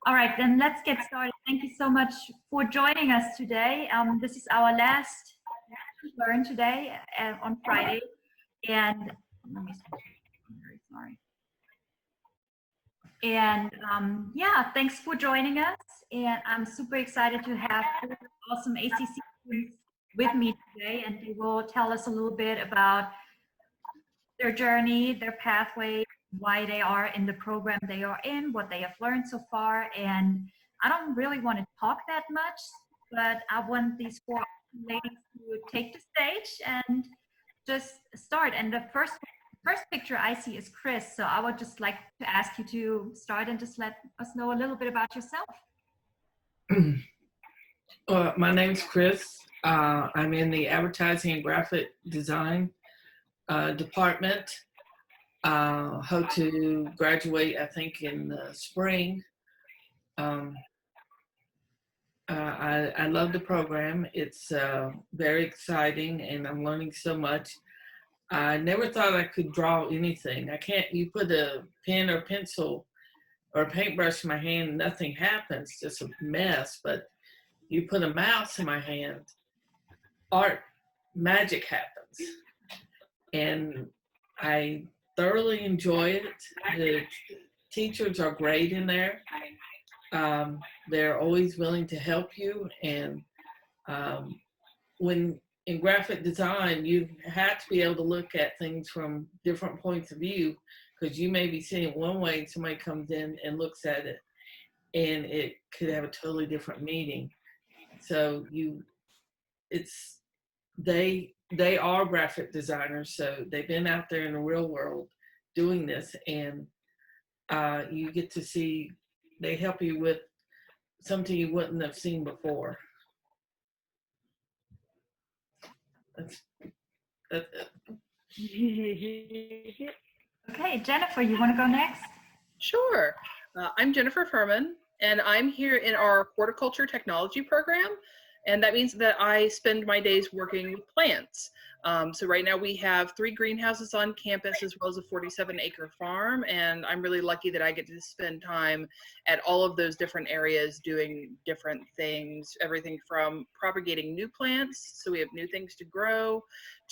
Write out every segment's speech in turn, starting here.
All right, then let's get started. Thank you so much for joining us today. This is our last learn today on Friday, and let me switch. I'm very sorry. And yeah, thanks for joining us. And I'm super excited to have four awesome ACC students with me today, and they will tell us a little bit about their journey, their pathway, why they are in the program they are in, what they have learned so far. And I don't really want to talk that much, but I want these four ladies to take the stage and just start. And the first picture I see is Chris. So I would just like to ask you to start and just let us know a little bit about yourself. My name's Chris. I'm in the advertising and graphic design department. Hope to graduate, I think, in the spring. I love the program. It's very exciting, and I'm learning so much. I never thought I could draw anything. You put a pen or pencil or a paintbrush in my hand, nothing happens, just a mess. But you put a mouse in my hand, magic happens. And I thoroughly enjoy it. The teachers are great in there. They're always willing to help you. And when in graphic design, you have to be able to look at things from different points of view, because you may be seeing it one way and somebody comes in and looks at it and it could have a totally different meaning. So they are graphic designers, so they've been out there in the real world doing this, and you get to see, they help you with something you wouldn't have seen before. That's it. Okay, Jennifer, you want to go next? Sure. I'm Jennifer Furman, and I'm here in our Horticulture Technology program. And that means that I spend my days working with plants. So right now we have 3 greenhouses on campus, as well as a 47-acre farm. And I'm really lucky that I get to spend time at all of those different areas doing different things, everything from propagating new plants, so we have new things to grow,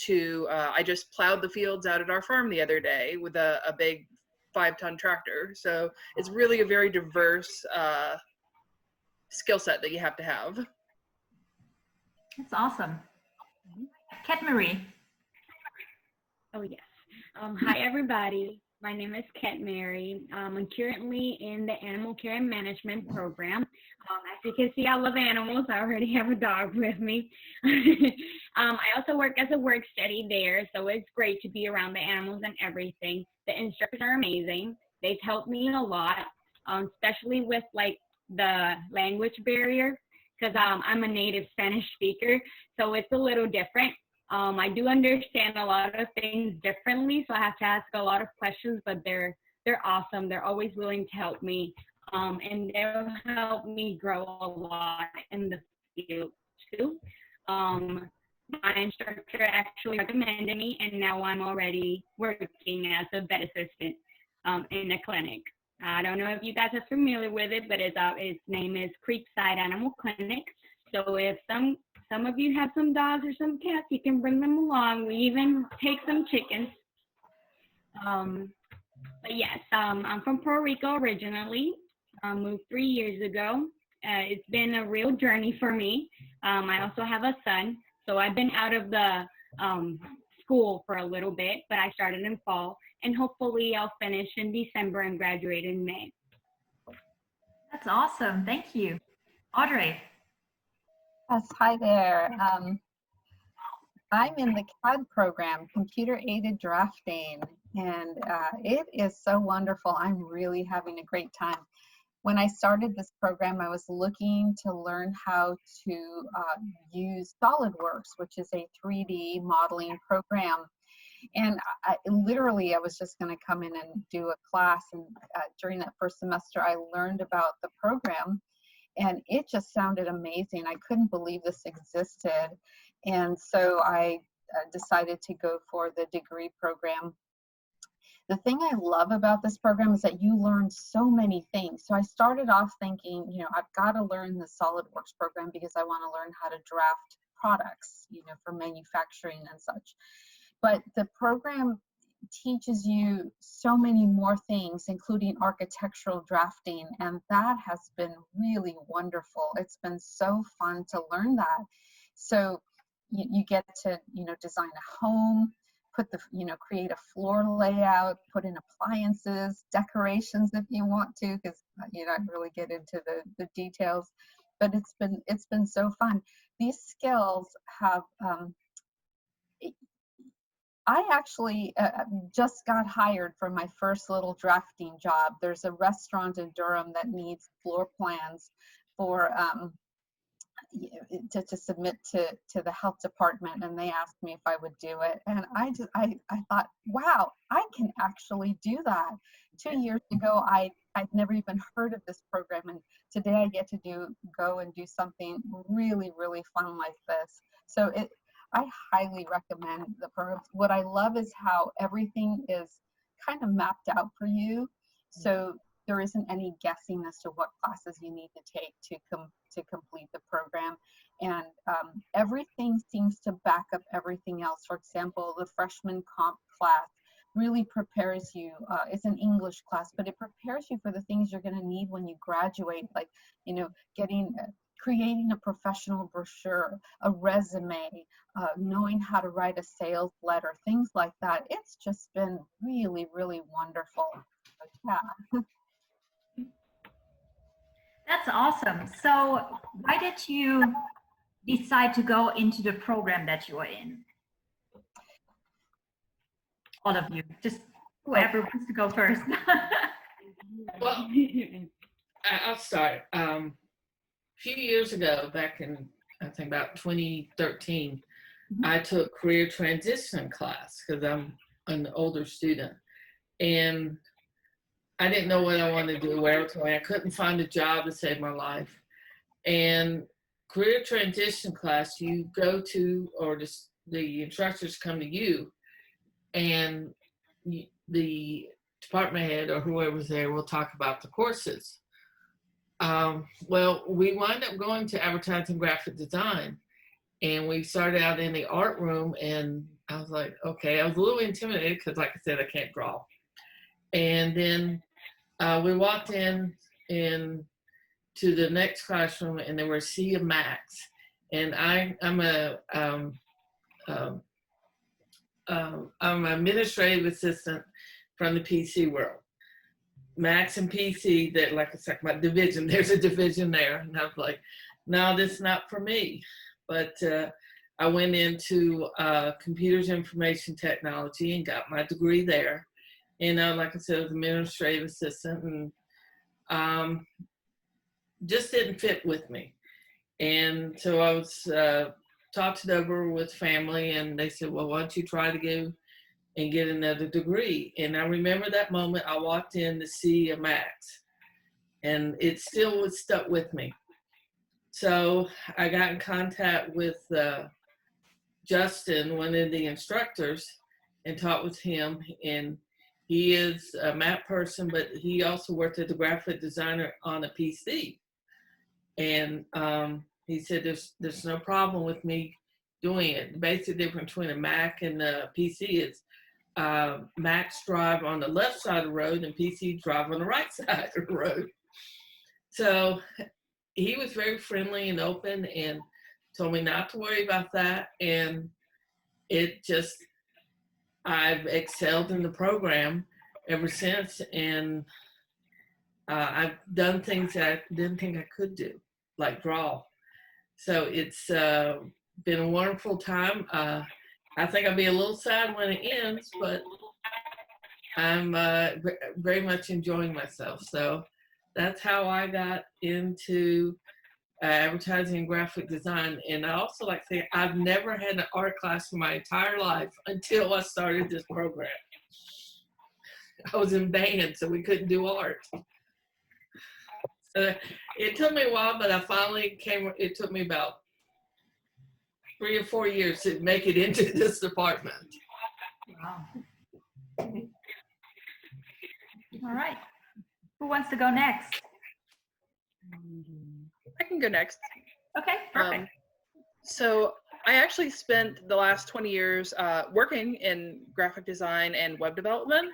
to I just plowed the fields out at our farm the other day with a big 5-ton tractor. So it's really a very diverse skill set that you have to have. That's awesome. Kedmary. Oh, yes. Hi, everybody. My name is Kedmary. I'm currently in the Animal Care and Management program. As you can see, I love animals. I already have a dog with me. I also work as a work study there, so it's great to be around the animals and everything. The instructors are amazing. They've helped me a lot, especially with like the language barrier, because I'm a native Spanish speaker, so it's a little different. I do understand a lot of things differently, so I have to ask a lot of questions, but they're awesome. They're always willing to help me, and they'll help me grow a lot in the field too. My instructor actually recommended me, and now I'm already working as a vet assistant in a clinic. I don't know if you guys are familiar with it, but its name is Creekside Animal Clinic. So if some of you have some dogs or some cats, you can bring them along. We even take some chickens. But yes, I'm from Puerto Rico originally. Moved 3 years ago. It's been a real journey for me. I also have a son, so I've been out of the school for a little bit, but I started in fall, and hopefully I'll finish in December and graduate in May. That's awesome. Thank you. Audrey. Yes, hi there. I'm in the CAD program, Computer Aided Drafting, and it is so wonderful. I'm really having a great time. When I started this program, I was looking to learn how to use SolidWorks, which is a 3D modeling program. And I was just going to come in and do a class, and during that first semester, I learned about the program, and it just sounded amazing. I couldn't believe this existed, and so I decided to go for the degree program. The thing I love about this program is that you learn so many things. So I started off thinking, you know, I've got to learn the SolidWorks program because I want to learn how to draft products, you know, for manufacturing and such. But the program teaches you so many more things, including architectural drafting, and that has been really wonderful. It's been so fun to learn that. So you get to, you know, design a home, put the, you know, create a floor layout, put in appliances, decorations if you want to, because you know, I really get into the details. But it's been so fun. These skills have I actually just got hired for my first little drafting job. There's a restaurant in Durham that needs floor plans for to submit to the health department, and they asked me if I would do it. And I thought, wow, I can actually do that. 2 years ago, I'd never even heard of this program, and today I get to go and do something really, really fun like this. So I highly recommend the program. What I love is how everything is kind of mapped out for you. So there isn't any guessing as to what classes you need to take to complete the program. And everything seems to back up everything else. For example, the freshman comp class really prepares you. It's an English class, but it prepares you for the things you're going to need when you graduate, like, you know, creating a professional brochure, a resume, knowing how to write a sales letter, things like that. It's just been really, really wonderful. Yeah. That's awesome. So why did you decide to go into the program that you are in? All of you, just whoever wants to go first. Well, I'll start. A few years ago, back in, I think about 2013, I took career transition class because I'm an older student. And I didn't know what I wanted to do, where I was going. I couldn't find a job to save my life. And career transition class, you go to, or the instructors come to you, and the department head or whoever's there will talk about the courses. Well, we wound up going to advertising graphic design, and we started out in the art room, and I was like, okay, I was a little intimidated because, like I said, I can't draw. And then we walked in to the next classroom, and there were a sea of Macs. And I'm an administrative assistant from the PC world. Macs and PC, that, like I said about division, there's a division there. And I was like, no, this is not for me. But I went into computers information technology and got my degree there. And like I said, I was administrative assistant, and just didn't fit with me. And so I was talked it over with family, and they said, well, why don't you try to go and get another degree? And I remember that moment. I walked in to see a Max, and it still was stuck with me. So I got in contact with Justin, one of the instructors, and talked with him. And he is a map person, but he also worked as a graphic designer on a PC. And he said, there's no problem with me doing it. The basic difference between a Mac and a PC is Macs drive on the left side of the road and PC drive on the right side of the road. So he was very friendly and open and told me not to worry about that. And I've excelled in the program ever since. And I've done things that I didn't think I could do, like draw. So it's been a wonderful time. I think I'll be a little sad when it ends, but I'm very much enjoying myself. So that's how I got into advertising and graphic design. And I also like to say I've never had an art class in my entire life until I started this program. I was in band, so we couldn't do art. It took me a while, but I finally it took me about 3 or 4 years to make it into this department. Wow. All right. Who wants to go next? I can go next. Okay, perfect. So I actually spent the last 20 years working in graphic design and web development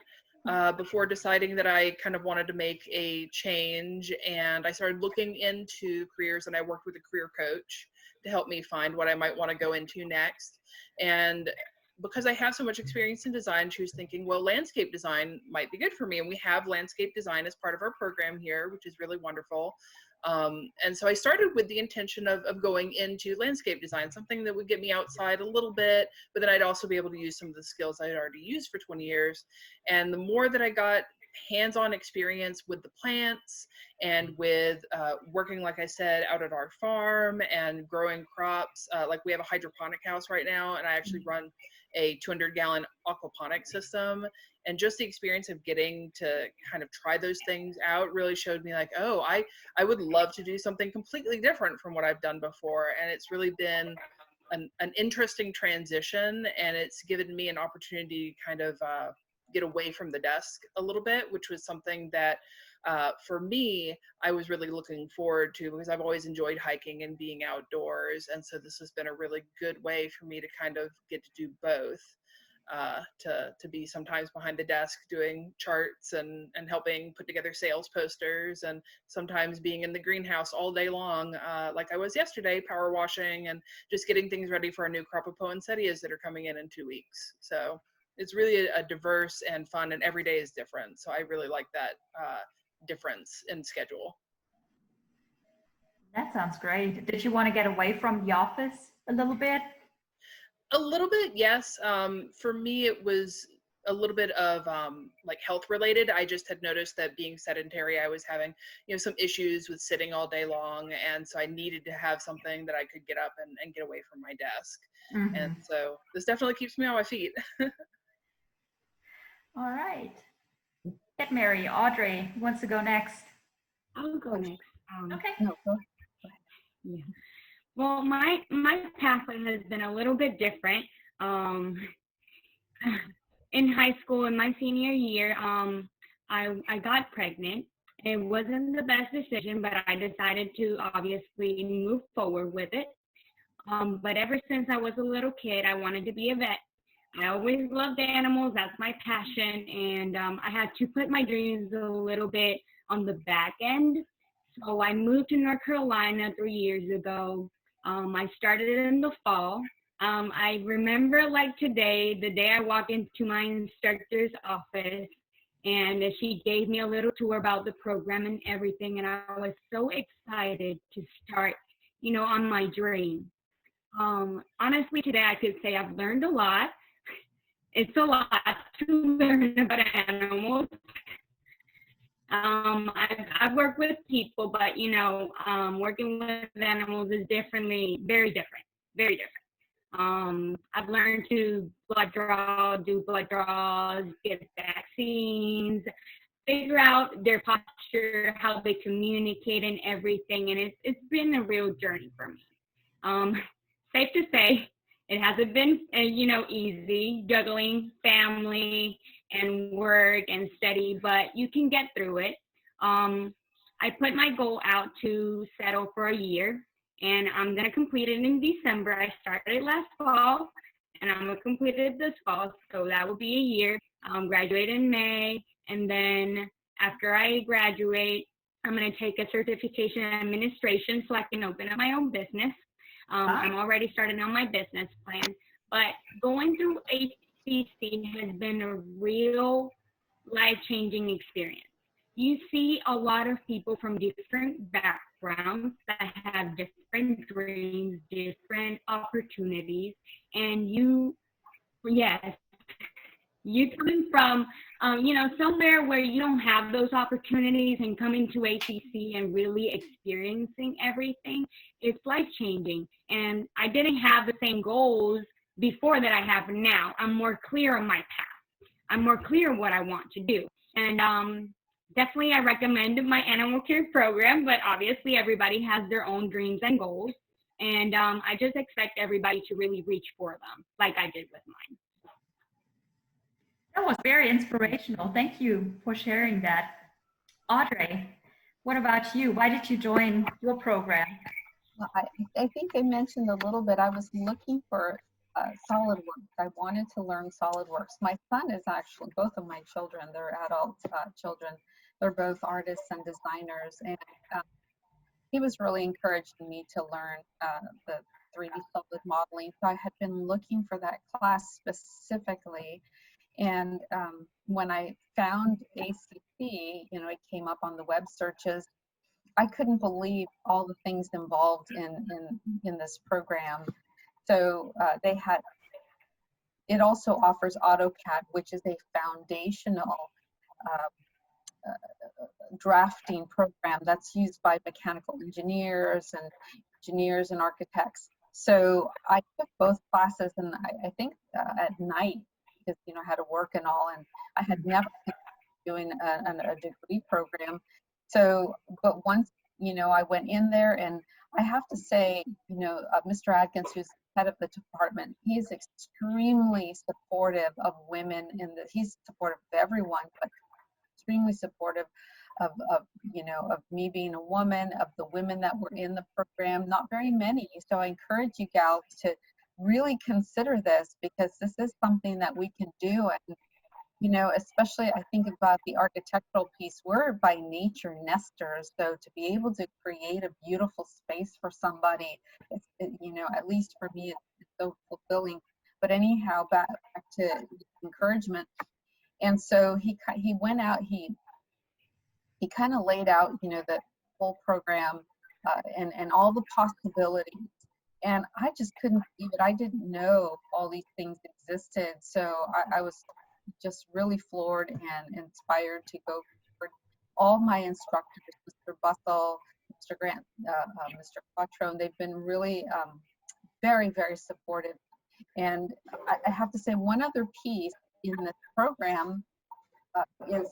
before deciding that I kind of wanted to make a change, and I started looking into careers, and I worked with a career coach to help me find what I might want to go into next. And because I have so much experience in design, she was thinking, well, landscape design might be good for me, and we have landscape design as part of our program here, which is really wonderful. And so I started with the intention of going into landscape design, something that would get me outside a little bit, but then I'd also be able to use some of the skills I had already used for 20 years. And the more that I got hands-on experience with the plants and with working, like I said, out at our farm and growing crops, like we have a hydroponic house right now, and I actually run a 200-gallon aquaponic system. And just the experience of getting to kind of try those things out really showed me like, oh, I would love to do something completely different from what I've done before. And it's really been an interesting transition, and it's given me an opportunity to kind of get away from the desk a little bit, which was something that for me, I was really looking forward to, because I've always enjoyed hiking and being outdoors. And so this has been a really good way for me to kind of get to do both. To be sometimes behind the desk doing charts and helping put together sales posters, and sometimes being in the greenhouse all day long, like I was yesterday, power washing and just getting things ready for our new crop of poinsettias that are coming in 2 weeks. So it's really a diverse and fun, and every day is different. So I really like that difference in schedule. That sounds great. Did you want to get away from the office a little bit? A little bit, yes. For me, it was a little bit of like health related. I just had noticed that being sedentary, I was having, some issues with sitting all day long. And so I needed to have something that I could get up and get away from my desk. Mm-hmm. And so this definitely keeps me on my feet. All right. Kedmary, Audrey, who wants to go next? I'll go next. Okay. No, go ahead. Yeah. Well, my pathway has been a little bit different. In high school, in my senior year, I got pregnant. It wasn't the best decision, but I decided to obviously move forward with it. But ever since I was a little kid, I wanted to be a vet. I always loved animals. That's my passion. And I had to put my dreams a little bit on the back end. So I moved to North Carolina 3 years ago. I started in the fall. I remember like today, the day I walked into my instructor's office, and she gave me a little tour about the program and everything. And I was so excited to start, on my dream. Honestly, today I could say I've learned a lot. It's a lot to learn about animals. I've worked with people, but working with animals is very different. I've learned to do blood draws, get vaccines, figure out their posture, how they communicate and everything, and it's been a real journey for me. Safe to say, it hasn't been easy juggling family and work and study, but you can get through it. I put my goal out to settle for a year, and I'm going to complete it in December. I started last fall, and I'm going to complete it this fall, so that will be a year. Graduate in May, and then after I graduate, I'm going to take a certification in administration so I can open up my own business. I'm already starting on my business plan, but going through ACC has been a real life-changing experience. You see a lot of people from different backgrounds that have different dreams, different opportunities, and you coming from, somewhere where you don't have those opportunities and coming to ACC and really experiencing everything, it's life-changing. And I didn't have the same goals before that I have now. I'm more clear on my path. I'm more clear on what I want to do. And definitely I recommend my animal care program, but obviously everybody has their own dreams and goals. And I just expect everybody to really reach for them like I did with mine. That was very inspirational. Thank you for sharing that. Audrey, what about you? Why did you join your program? Well, I think I mentioned a little bit, I was looking for SolidWorks. I wanted to learn SolidWorks. My son is actually, both of my children, they're adult children. They're both artists and designers. And he was really encouraging me to learn the 3D solid modeling. So I had been looking for that class specifically. And when I found ACC, you know, it came up on the web searches. I couldn't believe all the things involved in this program. So it also offers AutoCAD, which is a foundational drafting program that's used by mechanical engineers and architects. So I took both classes, and I think at night, because, you know, I had to work and all, and I had never been doing a degree program. So, but once, you know, I went in there, and I have to say, you know, Mr. Adkins, who's head of the department, he is extremely supportive of women, he's supportive of everyone, but extremely supportive of you know, of me being a woman, of the women that were in the program. Not very many. So I encourage you gals to really consider this, because this is something that we can do. And, you know, especially I think about the architectural piece, we're by nature nesters. So to be able to create a beautiful space for somebody, you know, at least for me, it's so fulfilling. But anyhow, back to encouragement. And so he went out, he kind of laid out, you know, the whole program and all the possibilities. And I just couldn't believe it. I didn't know all these things existed. So I was just really floored and inspired to go forward. All my instructors, Mr. Bussell, Mr. Grant, Mr. Quattrone, they've been really very, very supportive. And I have to say, one other piece in this program is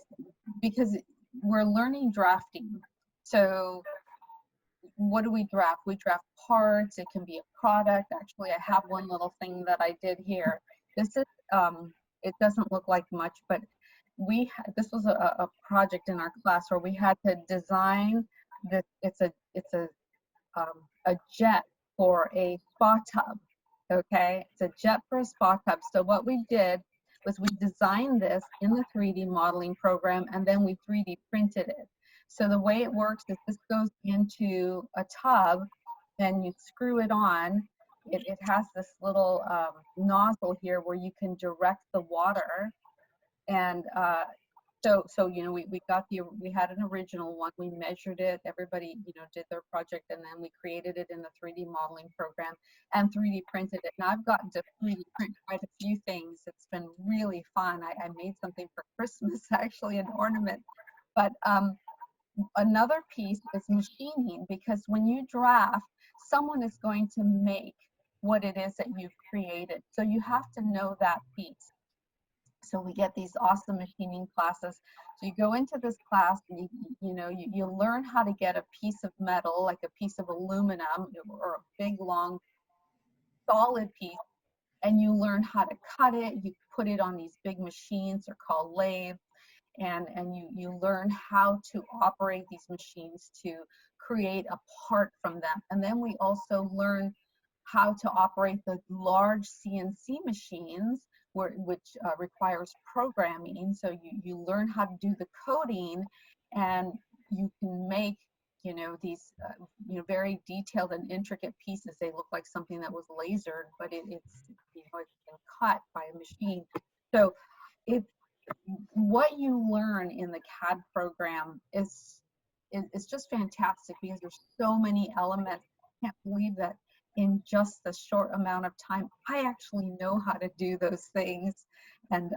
because we're learning drafting. So what do we draft? We draft parts. It can be a product. Actually, I have one little thing that I did here. This is, it doesn't look like much, but this was a project in our class where we had to design this. It's a jet for a spa tub. Okay, it's a jet for a spa tub. So what we did was we designed this in the 3D modeling program, and then we 3D printed it. So the way it works is this goes into a tub, and you screw it on. It has this little nozzle here where you can direct the water. And so you know, we had an original one. We measured it. Everybody, you know, did their project, and then we created it in the 3D modeling program and 3D printed it. And I've gotten to 3D print quite a few things. It's been really fun. I made something for Christmas, actually, an ornament. But another piece is machining, because when you draft, someone is going to make what it is that you've created. So you have to know that piece. So we get these awesome machining classes. So you go into this class, and you learn how to get a piece of metal, like a piece of aluminum or a big, long, solid piece, and you learn how to cut it. You put it on these big machines, they're called lathes, and you learn how to operate these machines to create a part from them. And then we also learn how to operate the large CNC machines, which requires programming. So you learn how to do the coding, and you can make, you know, these very detailed and intricate pieces. They look like something that was lasered, but it's been cut by a machine. So what you learn in the CAD program is just fantastic, because there's so many elements. I can't believe that in just a short amount of time, I actually know how to do those things. And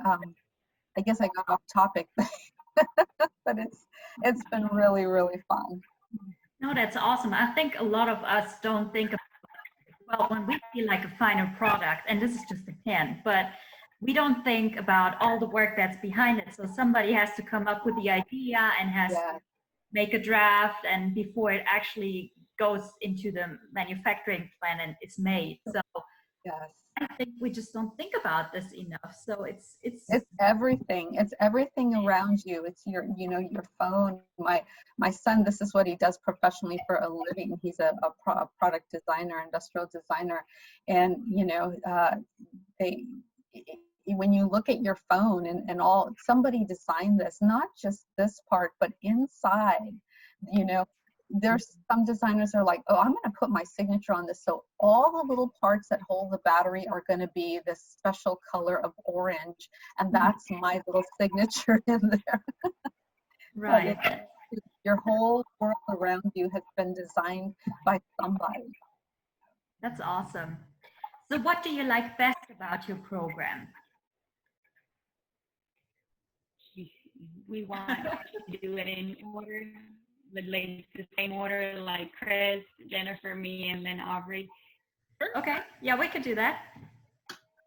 I guess I got off topic, but it's been really, really fun. No, that's awesome. I think a lot of us don't think about, well, when we see like a final product, and this is just a pen, but we don't think about all the work that's behind it. So somebody has to come up with the idea and has to make a draft, and before it actually goes into the manufacturing plant and it's made. So I think we just don't think about this enough. So it's It's everything. It's everything around you. It's your, you know, your phone. My son, this is what he does professionally for a living. He's a product designer, industrial designer, and you know, they. When you look at your phone and all, somebody designed this, not just this part, but inside, you know, there's some designers are like, oh, I'm going to put my signature on this. So all the little parts that hold the battery are going to be this special color of orange. And that's my little signature in there. right. Your whole world around you has been designed by somebody. That's awesome. So what do you like best about your program? We want to do it in order, like the same order, like Chris, Jennifer, me, and then Audrey. Okay, yeah, we could do that.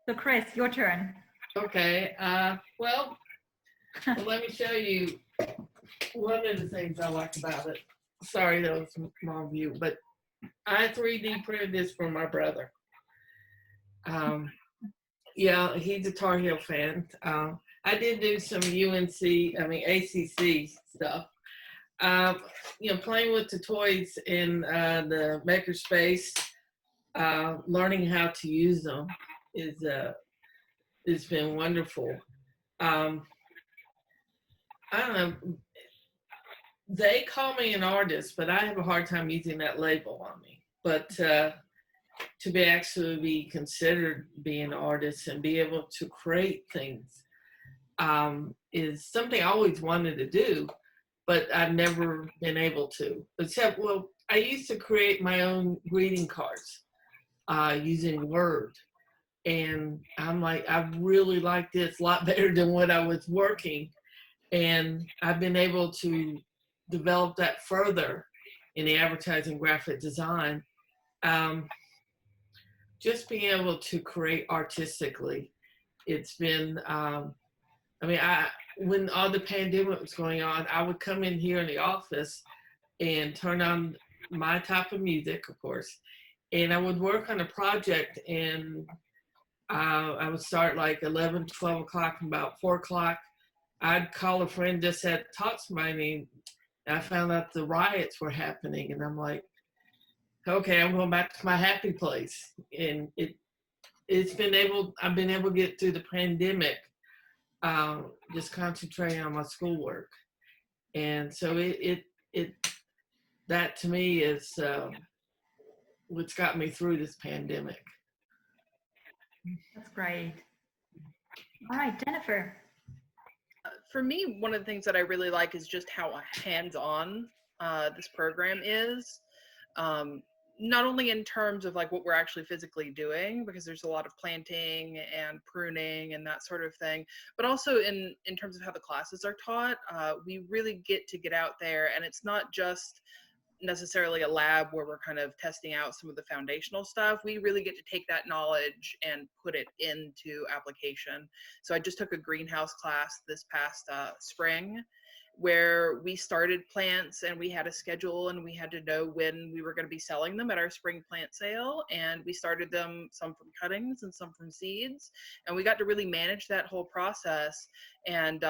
So Chris, your turn. Okay, well, let me show you one of the things I like about it. Sorry, that was a small view, but I 3D printed this for my brother. Yeah, he's a Tar Heel fan. I did do some ACC stuff. You know, playing with the toys in the makerspace, learning how to use them it's been wonderful. I don't know. They call me an artist, but I have a hard time using that label on me. But to be actually be considered being an artist and be able to create things is something I always wanted to do, but I've never been able to. Except, well, I used to create my own greeting cards using Word. And I'm like, I really like this a lot better than what I was working. And I've been able to develop that further in the advertising graphic design. Just being able to create artistically, it's been, when all the pandemic was going on, I would come in here in the office and turn on my type of music, of course, and I would work on a project, and I would start like 11, 12 o'clock, and about 4 o'clock, I'd call a friend just had talked to me, and I found out the riots were happening, and I'm like, okay, I'm going back to my happy place. And I've been able to get through the pandemic, just concentrating on my schoolwork. And so that to me is what's got me through this pandemic. That's great. All right, Jennifer. For me, one of the things that I really like is just how hands-on this program is. Not only in terms of like what we're actually physically doing, because there's a lot of planting and pruning and that sort of thing, but also in terms of how the classes are taught. We really get out there, and it's not just necessarily a lab where we're kind of testing out some of the foundational stuff. We really get to take that knowledge and put it into application. So I just took a greenhouse class this past spring, where we started plants and we had a schedule and we had to know when we were going to be selling them at our spring plant sale. And we started them, some from cuttings and some from seeds. And we got to really manage that whole process. And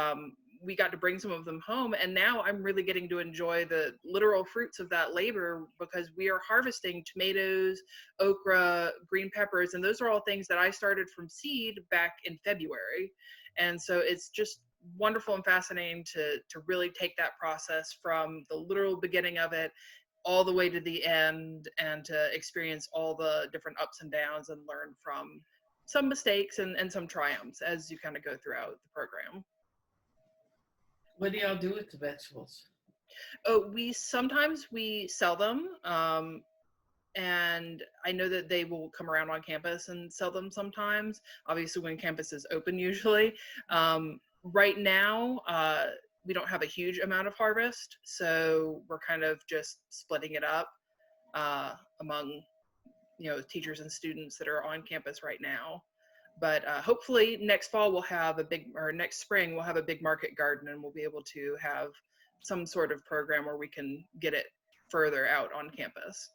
we got to bring some of them home. And now I'm really getting to enjoy the literal fruits of that labor, because we are harvesting tomatoes, okra, green peppers. And those are all things that I started from seed back in February. And so it's just wonderful and fascinating to really take that process from the literal beginning of it all the way to the end, and to experience all the different ups and downs and learn from some mistakes and some triumphs as you kind of go throughout the program. What do y'all do with the vegetables? Oh, we sometimes sell them. And I know that they will come around on campus and sell them sometimes, obviously when campus is open usually. Right now, we don't have a huge amount of harvest, so we're kind of just splitting it up among, teachers and students that are on campus right now. But hopefully next fall next spring we'll have a big market garden, and we'll be able to have some sort of program where we can get it further out on campus.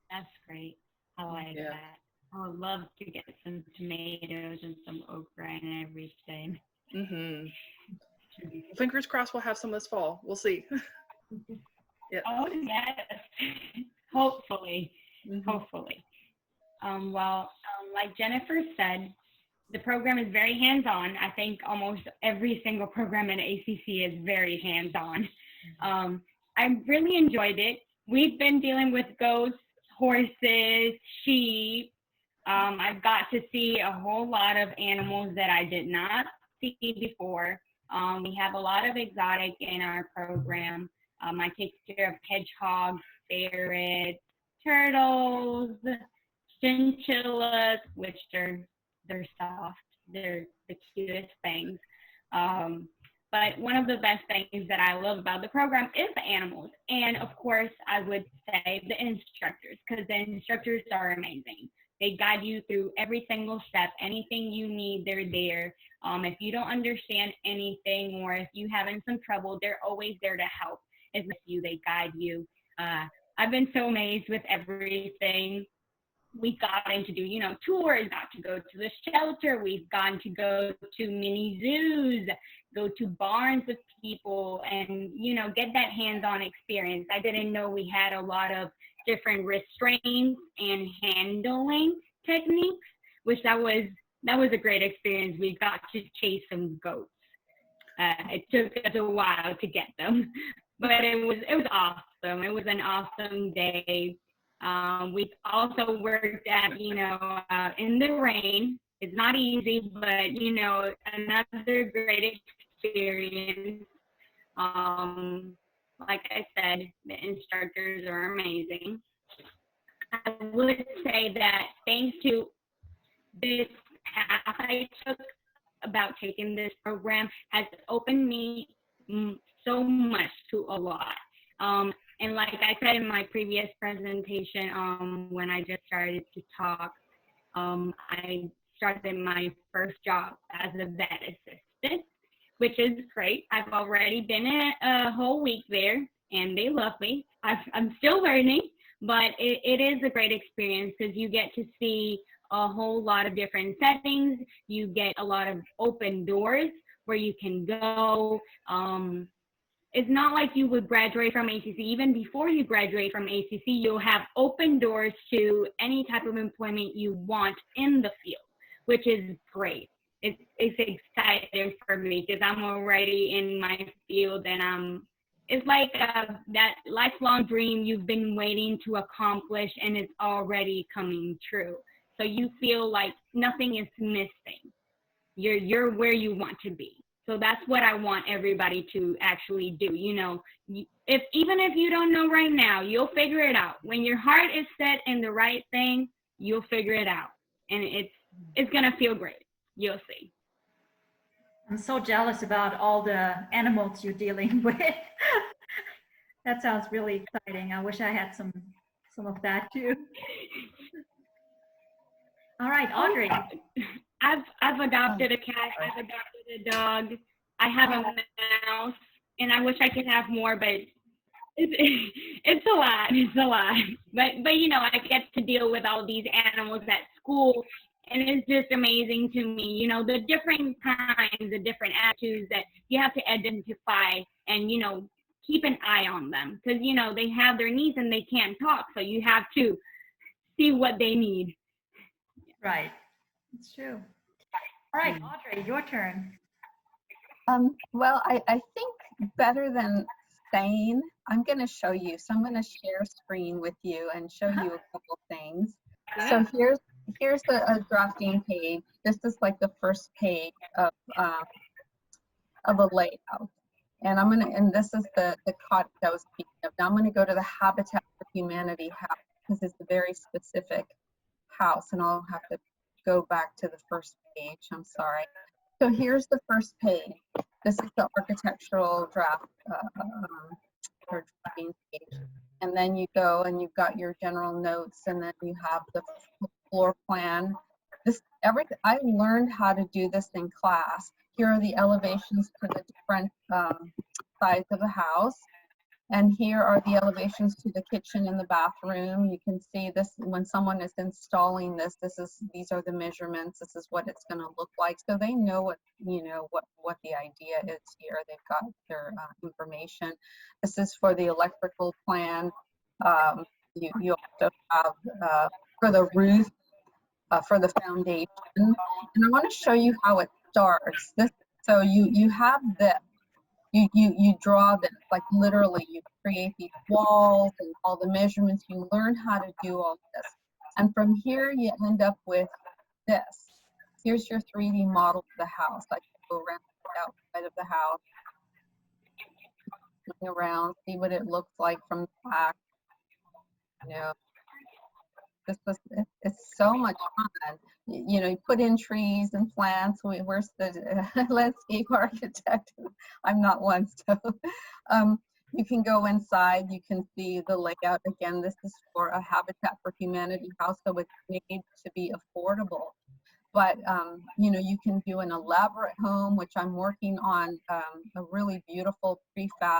That's great. I like that. I would love to get some tomatoes and some okra and everything. Mm-hmm. Fingers crossed we'll have some this fall. We'll see. Yeah. Oh, yes. Hopefully. Mhm. Hopefully. Like Jennifer said, the program is very hands-on. I think almost every single program in ACC is very hands-on. I really enjoyed it. We've been dealing with goats, horses, sheep. I've got to see a whole lot of animals that I did not see before. We have a lot of exotic in our program. I take care of hedgehogs, ferrets, turtles, chinchillas, which they're soft. They're the cutest things. But one of the best things that I love about the program is the animals. And of course, I would say the instructors, because the instructors are amazing. They guide you through every single step. Anything you need, they're there. If you don't understand anything or if you're having some trouble, they're always there to help. It's with you, they guide you. I've been so amazed with everything. We've gotten to do, tours, got to go to the shelter. We've gotten to go to mini zoos, go to barns with people and, get that hands-on experience. I didn't know we had a lot of different restraints and handling techniques, which that was a great experience. We got to chase some goats. It took us a while to get them, but it was awesome. It was an awesome day. We've also worked at, in the rain. It's not easy, but, another great experience. Like I said, the instructors are amazing. I would say that thanks to this path I took about taking this program has opened me so much to a lot. And like I said in my previous presentation, when I just started to talk, I started my first job as a vet assistant, which is great. I've already been a whole week there, and they love me. I'm still learning, but it is a great experience because you get to see a whole lot of different settings. You get a lot of open doors where you can go. It's not like you would graduate from ACC. Even before you graduate from ACC, you'll have open doors to any type of employment you want in the field, which is great. It's exciting for me because I'm already in my field, and it's like that lifelong dream you've been waiting to accomplish, and it's already coming true. So you feel like nothing is missing. You're where you want to be. So that's what I want everybody to actually do. Even if you don't know right now, you'll figure it out. When your heart is set in the right thing, you'll figure it out, and it's gonna feel great. You'll see. I'm so jealous about all the animals you're dealing with. That sounds really exciting. I wish I had some of that too. All right, Audrey. I've adopted a cat. I've adopted a dog. I have a mouse, and I wish I could have more, but it's a lot. It's a lot. But I get to deal with all these animals at school, and it's just amazing to me. The different kinds, the different attitudes that you have to identify and keep an eye on them because they have their needs and they can't talk, so you have to see what they need. Right. It's true. All right, Audrey, your turn. Well, I think better than saying, I'm going to show you. So I'm going to share screen with you and show you a couple things. Yeah. So here's a drafting page. This is like the first page of a layout. And this is the cottage I was speaking of. Now I'm going to go to the Habitat for Humanity house because it's a very specific house, and I'll have to go back to the first page. I'm sorry. So here's the first page. This is the architectural draft or drafting page. And then you go and you've got your general notes, and then you have the floor plan. I learned how to do this in class. Here are the elevations for the different sides of the house. And here are the elevations to the kitchen and the bathroom. You can see this when someone is installing this. These are the measurements. This is what it's going to look like. So they know what what the idea is here. They've got their information. This is for the electrical plan. You also have for the roof, for the foundation. And I want to show you how it starts. So you have this. You draw this, like literally you create these walls and all the measurements. You learn how to do all this. And from here you end up with this. Here's your 3D model of the house. I can go around the outside of the house, looking around, see what it looks like from the back. It's so much fun. You put in trees and plants. Where's the landscape architect? I'm not one, so you can go inside. You can see the layout. Again, this is for a Habitat for Humanity house, so it's made to be affordable. But you can do an elaborate home, which I'm working on, a really beautiful prefab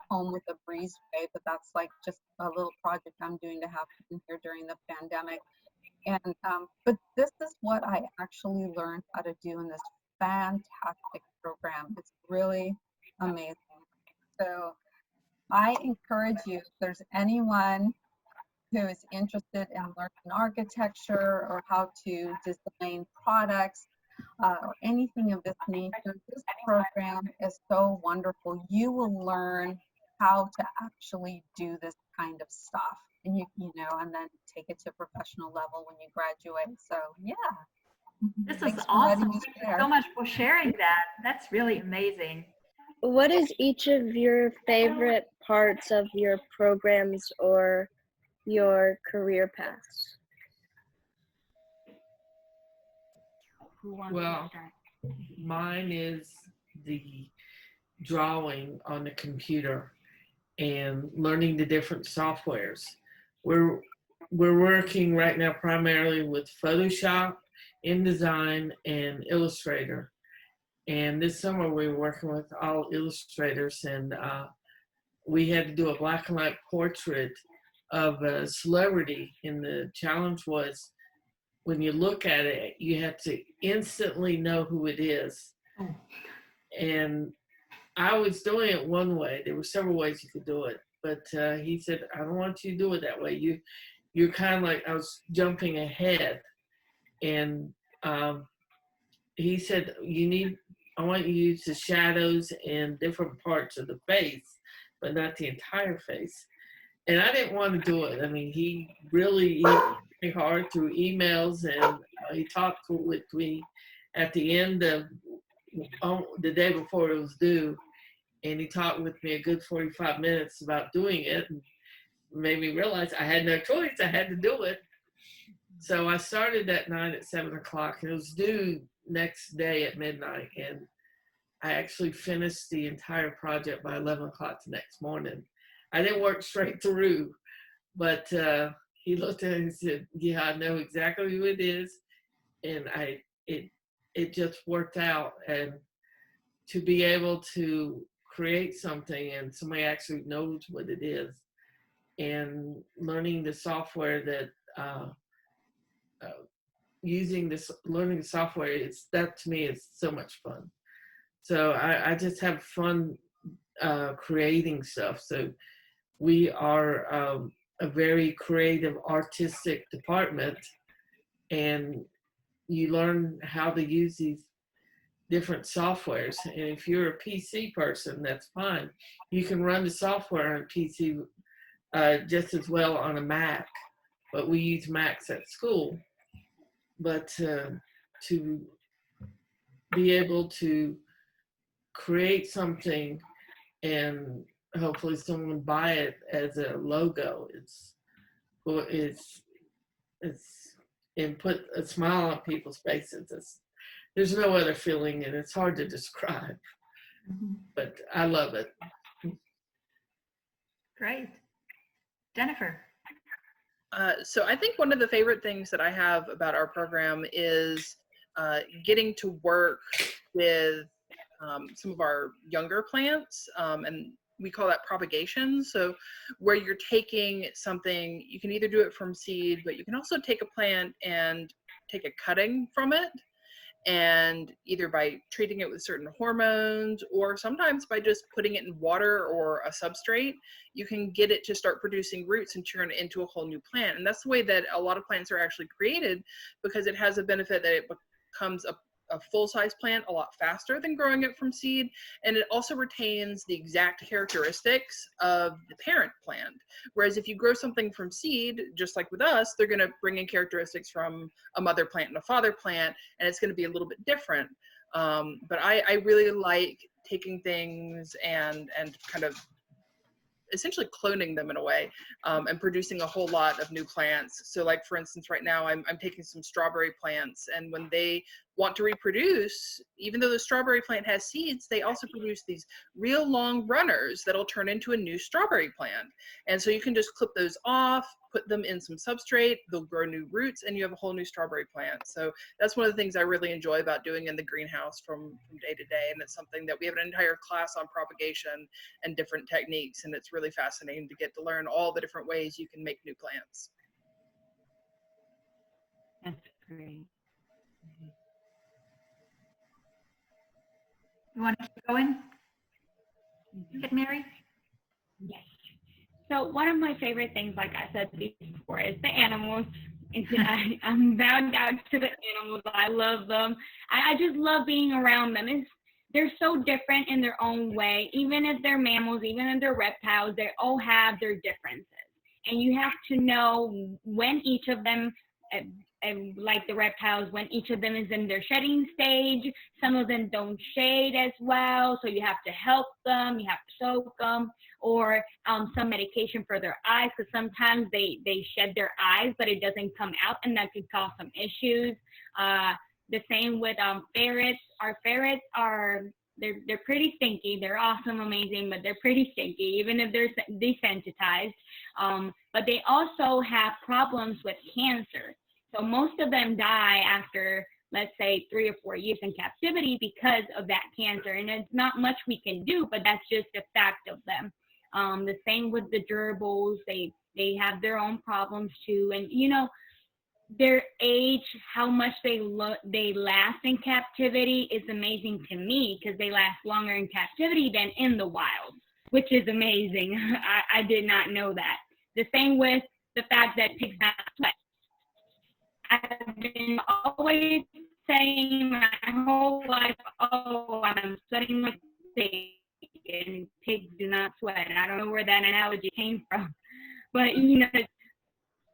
home with a breezeway, but that's like just a little project I'm doing to happen here during the pandemic. And but this is what I actually learned how to do in this fantastic program. It's really amazing. So I encourage you, if there's anyone who is interested in learning architecture or how to design products or anything of this nature, this program is so wonderful. You will learn how to actually do this kind of stuff, and and then take it to a professional level when you graduate. So yeah, This is Thanks for awesome. letting me Thank you share. so much for sharing that. That's really amazing. What is each of your favorite parts of your programs or your career paths? Who wants Well, to start? mine is the drawing on the computer and learning the different softwares. We're working right now primarily with Photoshop, InDesign, and Illustrator. And this summer we were working with all illustrators, and we had to do a black and white portrait of a celebrity. And the challenge was, when you look at it, you have to instantly know who it is. Oh. And I was doing it one way. There were several ways you could do it, but he said, I don't want you to do it that way. You're kind of like, I was jumping ahead. And he said, I want you to use the shadows in different parts of the face, but not the entire face. And I didn't want to do it. I mean, he really worked hard through emails, and he talked with me at the end of the day before it was due, and he talked with me a good 45 minutes about doing it, and made me realize I had no choice. I had to do it. So I started that night at 7 o'clock, and it was due next day at midnight, and I actually finished the entire project by 11 o'clock the next morning. I didn't work straight through, but he looked at it and said, yeah, I know exactly who it is. And it just worked out. And to be able to create something and somebody actually knows what it is, and learning the software that, learning the software, that to me is so much fun. So I just have fun creating stuff. So we are a very creative, artistic department, and you learn how to use these different softwares. And if you're a PC person, that's fine. You can run the software on a PC just as well on a Mac, but we use Macs at school. But to be able to create something and hopefully someone buy it as a logo, and put a smile on people's faces. There's no other feeling, and it's hard to describe, but I love it. Great. Jennifer. So I think one of the favorite things that I have about our program is getting to work with some of our younger plants and we call that propagation. So where you're taking something, you can either do it from seed, but you can also take a plant and take a cutting from it, and either by treating it with certain hormones or sometimes by just putting it in water or a substrate, you can get it to start producing roots and turn it into a whole new plant. And that's the way that a lot of plants are actually created, because it has a benefit that it becomes a full-size plant a lot faster than growing it from seed, and it also retains the exact characteristics of the parent plant. Whereas if you grow something from seed, just like with us, they're going to bring in characteristics from a mother plant and a father plant, and it's going to be a little bit different. But I really like taking things and kind of essentially cloning them in a way, and producing a whole lot of new plants. So like, for instance, right now I'm taking some strawberry plants, and when they want to reproduce, even though the strawberry plant has seeds, they also produce these real long runners that'll turn into a new strawberry plant. And so you can just clip those off, put them in some substrate, they'll grow new roots, and you have a whole new strawberry plant. So that's one of the things I really enjoy about doing in the greenhouse from day to day. And it's something that we have an entire class on propagation and different techniques. And it's really fascinating to get to learn all the different ways you can make new plants. That's great. You want to keep going, Mhm. Kedmary? Yes. So one of my favorite things, like I said before, is the animals. I'm bound out to the animals. I love them. I just love being around them. They're so different in their own way. Even if they're mammals, even if they're reptiles, they all have their differences. And you have to know when each of them, and like the reptiles, when each of them is in their shedding stage. Some of them don't shade as well, so you have to help them, you have to soak them, or some medication for their eyes, because sometimes they shed their eyes, but it doesn't come out, and that could cause some issues. The same with ferrets. Our ferrets they're pretty stinky. They're awesome, amazing, but they're pretty stinky, even if they're desensitized. But they also have problems with cancer. So most of them die after, let's say, 3 or 4 years in captivity because of that cancer. And there's not much we can do, but that's just a fact of them. The same with the gerbils. They have their own problems too. And, you know, their age, how much they last in captivity is amazing to me, because they last longer in captivity than in the wild, which is amazing. I did not know that. The same with the fact that pigs not sweat. I've been always saying my whole life, oh, I'm sweating like a pig, and pigs do not sweat. And I don't know where that analogy came from, but you know,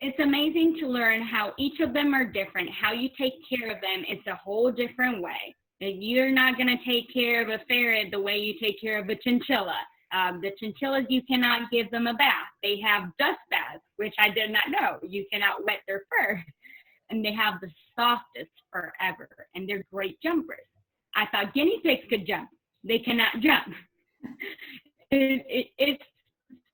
it's amazing to learn how each of them are different. How you take care of them, it's a whole different way. You're not going to take care of a ferret the way you take care of a chinchilla. The chinchillas, you cannot give them a bath. They have dust baths, which I did not know. You cannot wet their fur. And they have the softest fur ever, and they're great jumpers. I thought guinea pigs could jump. They cannot jump. It's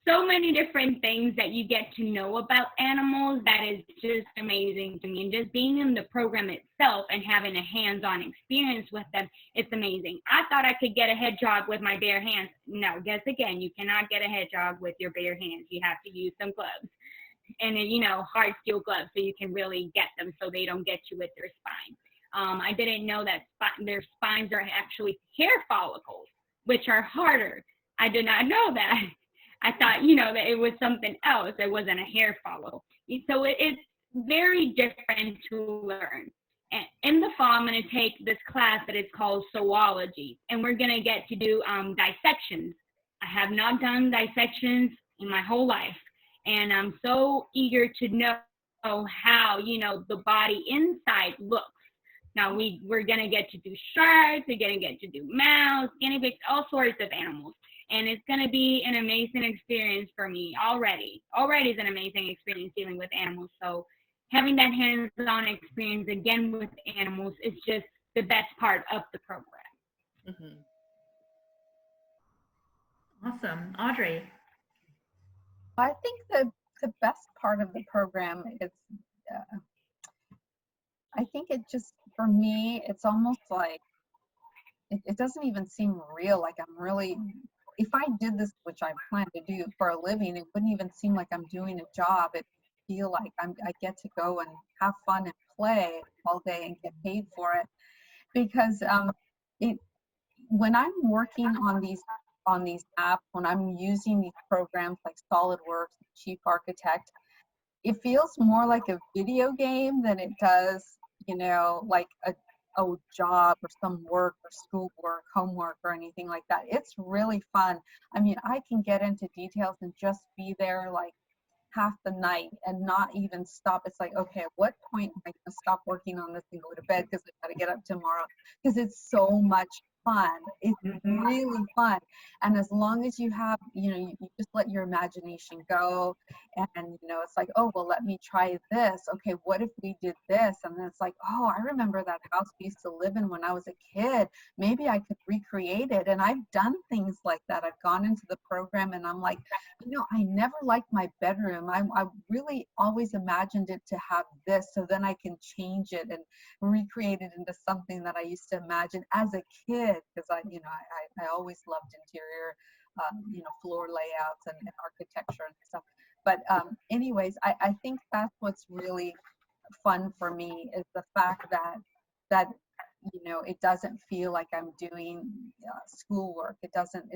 so many different things that you get to know about animals that is just amazing to me. And just being in the program itself and having a hands-on experience with them, it's amazing. I thought I could get a hedgehog with my bare hands. No, guess again, you cannot get a hedgehog with your bare hands. You have to use some gloves. And, you know, hard steel gloves so you can really get them so they don't get you with their spine. I didn't know that their spines are actually hair follicles, which are harder. I did not know that. I thought, you know, that it was something else. It wasn't a hair follicle. So it's very different to learn. And in the fall, I'm going to take this class that is called zoology, and we're going to get to do dissections. I have not done dissections in my whole life. And I'm so eager to know how, you know, the body inside looks. Now we're going to get to do sharks, we're going to get to do mouse, guinea pigs, all sorts of animals. And it's going to be an amazing experience for me already. Already is an amazing experience dealing with animals. So having that hands-on experience again with animals is just the best part of the program. Mm-hmm. Awesome. Audrey? I think the best part of the program is, I think it just, for me, it's almost like, it doesn't even seem real, like I'm really if I did this, which I plan to do for a living, it wouldn't even seem like I'm doing a job. It feel like I get to go and have fun and play all day and get paid for it. Because it when I'm working on these apps, when I'm using these programs like SolidWorks, Chief Architect, it feels more like a video game than it does, you know, like a job or some work or schoolwork, homework or anything like that. It's really fun. I mean, I can get into details and just be there like half the night and not even stop. It's like, okay, at what point am I going to stop working on this and go to bed because I got to get up tomorrow? Because it's so much fun. It's really fun. And as long as you have, you know, you just let your imagination go, and, you know, it's like, oh, well, let me try this. Okay, what if we did this? And then it's like, oh, I remember that house we used to live in when I was a kid. Maybe I could recreate it. And I've done things like that. I've gone into the program and I'm like, you know, I never liked my bedroom. I really always imagined it to have this, so then I can change it and recreate it into something that I used to imagine as a kid, because I always loved interior, you know, floor layouts and architecture and stuff. But anyways, I think that's what's really fun for me, is the fact that you know, it doesn't feel like I'm doing schoolwork. It doesn't.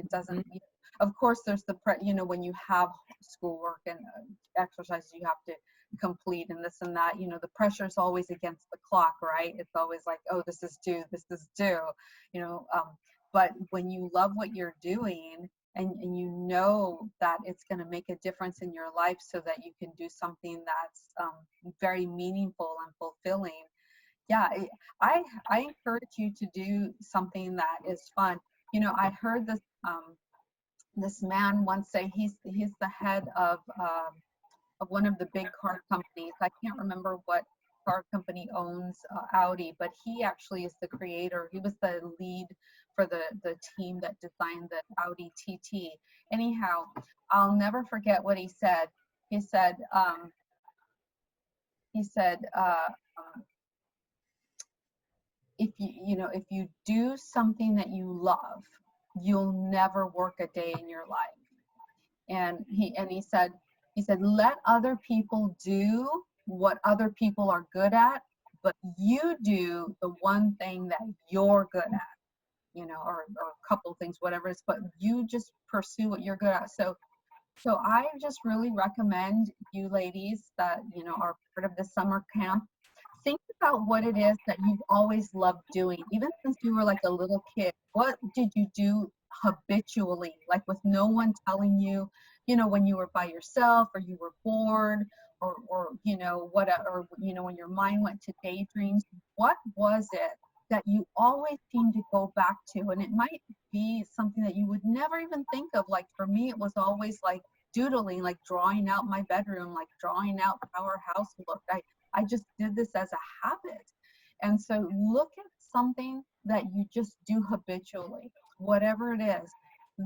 Of course, there's you know, when you have schoolwork and exercises you have to complete and this and that, you know, the pressure is always against the clock, right? It's always like, oh, this is due, you know. But when you love what you're doing, and you know that it's going to make a difference in your life so that you can do something that's very meaningful and fulfilling, yeah, I encourage you to do something that is fun. You know, I heard this this man once say, he's the head of one of the big car companies. I can't remember what car company owns Audi, but he actually is the creator. He was the lead for the team that designed the Audi TT. Anyhow, I'll never forget what he said. He said, if if you do something that you love, you'll never work a day in your life. And he said, let other people do what other people are good at, but you do the one thing that you're good at, you know, or a couple of things, whatever it is, but you just pursue what you're good at. So I just really recommend you ladies that, you know, are part of the summer camp, think about what it is that you've always loved doing, even since you were like a little kid. What did you do habitually, like with no one telling you, you know, when you were by yourself or you were bored, or you know, or you know, when your mind went to daydreams? What was it that you always seem to go back to? And it might be something that you would never even think of. Like for me, it was always like doodling, like drawing out my bedroom, like drawing out how our house looked. I just did this as a habit. And so look at something that you just do habitually, whatever it is.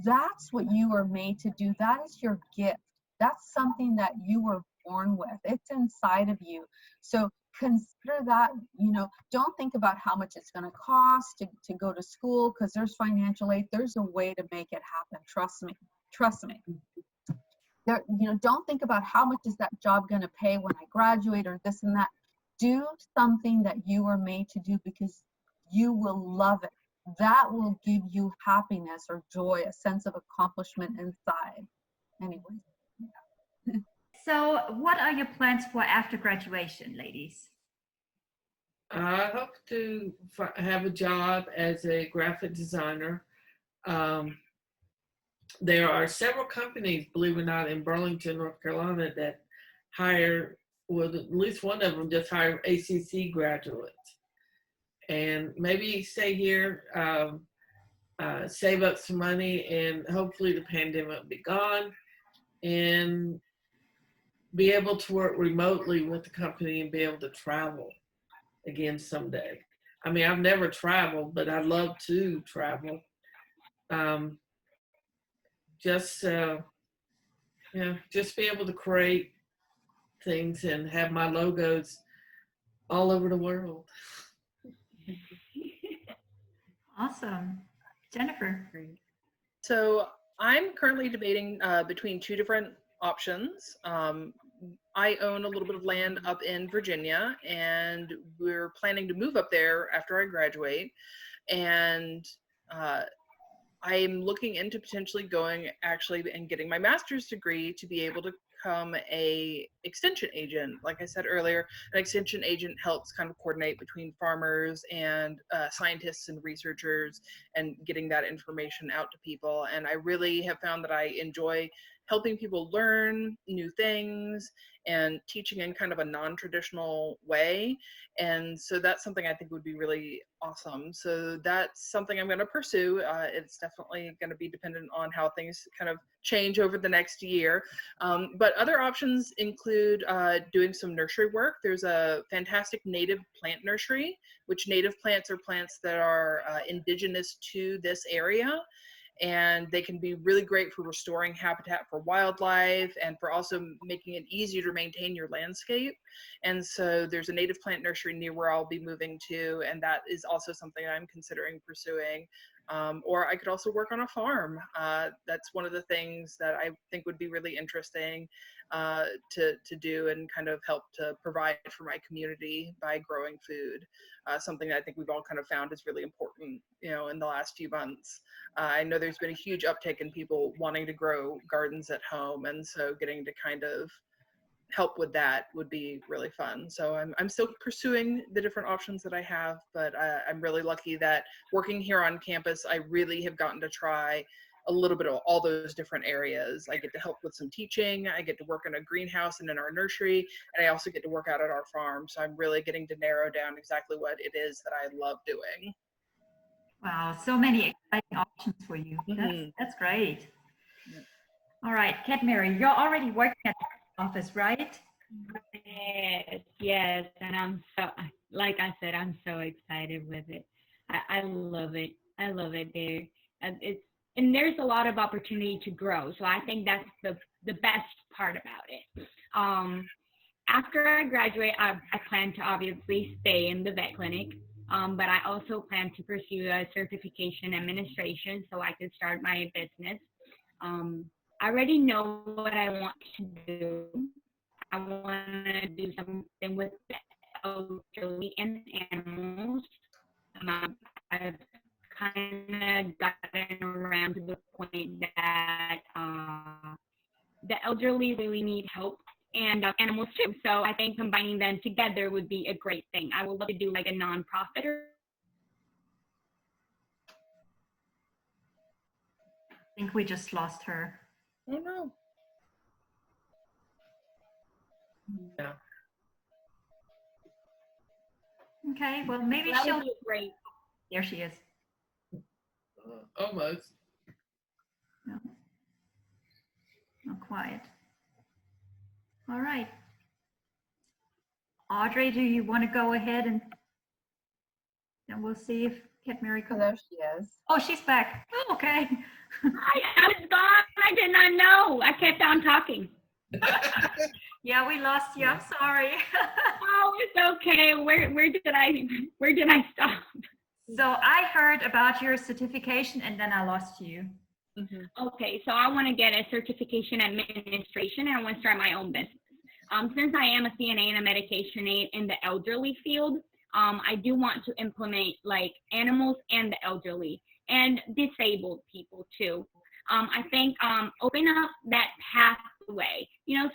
That's what you are made to do. That is your gift. That's something that you were born with. It's inside of you. So consider that, you know, don't think about how much it's going to cost to go to school, because there's financial aid. There's a way to make it happen. Trust me. Trust me. There, you know, don't think about how much is that job going to pay when I graduate or this and that. Do something that you are made to do because you will love it. That will give you happiness or joy, a sense of accomplishment inside. Anyway. Yeah. So what are your plans for after graduation, ladies? I hope to have a job as a graphic designer. There are several companies, believe it or not, in Burlington, North Carolina that hire, well, at least one of them just hire ACC graduates. And maybe stay here, save up some money, and hopefully the pandemic will be gone, and be able to work remotely with the company and be able to travel again someday. I mean, I've never traveled, but I'd love to travel. Just be able to create things and have my logos all over the world. Awesome. Jennifer. So I'm currently debating between two different options. I own a little bit of land up in Virginia, and we're planning to move up there after I graduate. And I'm looking into potentially going actually and getting my master's degree to be able to become a extension agent. Like I said earlier, an extension agent helps kind of coordinate between farmers and scientists and researchers and getting that information out to people. And I really have found that I enjoy helping people learn new things and teaching in kind of a non-traditional way. And so that's something I think would be really awesome. So that's something I'm going to pursue. It's definitely going to be dependent on how things kind of change over the next year. But other options include doing some nursery work. There's a fantastic native plant nursery, which native plants are plants that are indigenous to this area. And they can be really great for restoring habitat for wildlife and for also making it easier to maintain your landscape. And so there's a native plant nursery near where I'll be moving to, and that is also something I'm considering pursuing. Or I could also work on a farm. That's one of the things that I think would be really interesting to do and kind of help to provide for my community by growing food. Something that I think we've all kind of found is really important, you know, in the last few months. I know there's been a huge uptick in people wanting to grow gardens at home, and so getting to kind of help with that would be really fun. So I'm still pursuing the different options that I have, but I'm really lucky that working here on campus, I really have gotten to try a little bit of all those different areas. I get to help with some teaching, I get to work in a greenhouse and in our nursery, and I also get to work out at our farm. So I'm really getting to narrow down exactly what it is that I love doing. Wow, so many exciting options for you. That's great. Yeah. All right, Kedmary, you're already working at the office, right? Yes, and I'm so, like I said, I'm so excited with it. I love it. I love it there. And there's a lot of opportunity to grow. So I think that's the best part about it. After I graduate, I plan to obviously stay in the vet clinic. But I also plan to pursue a certification administration so I can start my business. I already know what I want to do. I want to do something with the elderly and animals. I've kind of gotten around to the point that the elderly really need help, and animals too. So I think combining them together would be a great thing. I would love to do like a nonprofit. I think we just lost her. Oh no. Yeah. Okay, well, maybe That she'll. would be great. There she is. Almost. No. Not quiet. All right. Audrey, do you want to go ahead and we'll see if Kedmary Oh, comes? there she is. Oh, she's back. Oh, okay. I was gone. I did not know. I kept on talking. Yeah, we lost you. I'm sorry. Oh, it's okay. Where did I stop? So I heard about your certification and then I lost you. Okay, so I want to get a certification administration and I want to start my own business. Since I am a CNA and a medication aide in the elderly field, I do want to implement like animals and the elderly and disabled people too. I think open up that pathway. You know,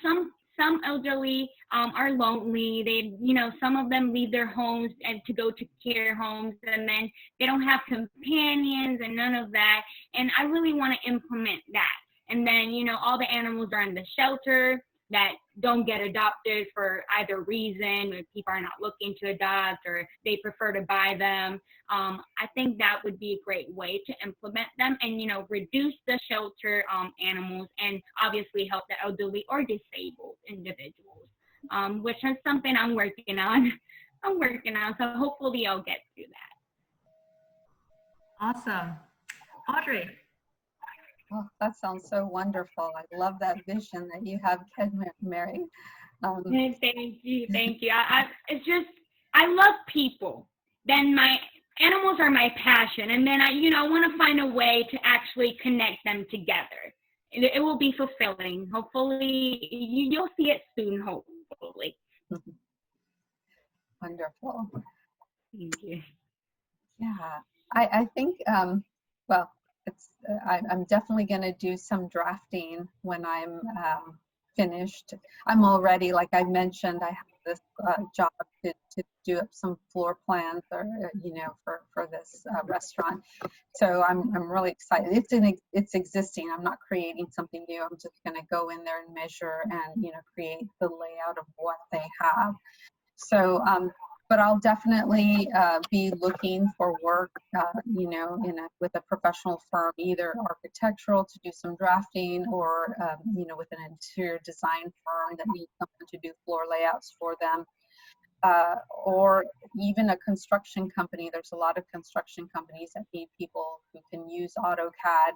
some elderly are lonely. They, you know, some of them leave their homes and to go to care homes, and then they don't have companions and none of that. And I really want to implement that. And then, you know, all the animals are in the shelter that don't get adopted for either reason, or people are not looking to adopt, or they prefer to buy them. I think that would be a great way to implement them and, you know, reduce the shelter animals and obviously help the elderly or disabled individuals, which is something I'm working on. So hopefully I'll get through that. Awesome. Audrey. Oh, that sounds so wonderful. I love that vision that you have, Kedmary. Thank you. It's just, I love people. Then my animals are my passion. And then I want to find a way to actually actually connect them together. It will be fulfilling. Hopefully, you'll see it soon, hopefully. Wonderful. Thank you. Yeah, I think, well, I'm definitely going to do some drafting when I'm finished. I'm already, like I mentioned, I have this job to do up some floor plans, or for this restaurant. So I'm really excited. It's existing. I'm not creating something new. I'm just going to go in there and measure and create the layout of what they have. So but I'll definitely be looking for work, with a professional firm, either architectural to do some drafting, or with an interior design firm that needs someone to do floor layouts for them, or even a construction company. There's a lot of construction companies that need people who can use AutoCAD